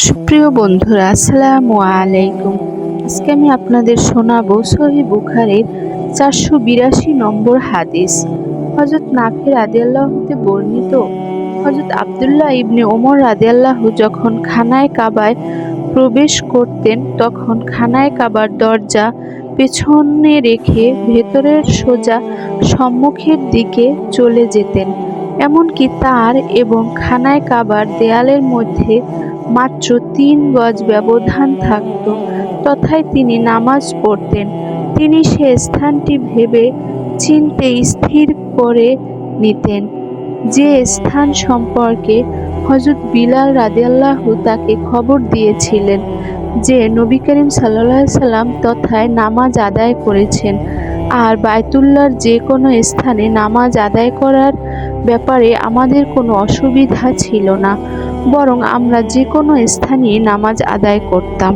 সুপ্রিয় বন্ধুরা, আসসালামু আলাইকুম। আজকে আমি আপনাদের শোনাবো সহিহ বুখারীর 482 নম্বর হাদিস। হযরত নাফি রাদিয়াল্লাহু হতে বর্ণিত, হযরত আব্দুল্লাহ ইবনে ওমর রাদিয়াল্লাহু যখন খানায় কাবায় প্রবেশ করতেন তখন খানায় কাবার দরজা পেছনে রেখে ভেতরের সোজা সম্মুখের দিকে চলে যেতেন। এমনকি তার এবং খানায় কাবার দেয়ালের মধ্যে মাত্র ৩ গজ ব্যবধান থাকত, তথায় তিনি নামাজ পড়তেন। তিনি সে স্থানটি ভেবে চিন্তে স্থির করে নিতেন, যে স্থান সম্পর্কে হযরত বিলাল রাদিয়াল্লাহু তাকে খবর দিয়েছিলেন যে নবী করিম সাল্লাল্লাহু আলাইহি সাল্লাম তথায় নামাজ আদায় করেছেন। আর বায়তুল্লাহর যে কোনো স্থানে নামাজ আদায় করার ব্যাপারে আমাদের কোনো অসুবিধা ছিল না, বরং আমরা যে কোনো স্থানেই নামাজ আদায় করতাম।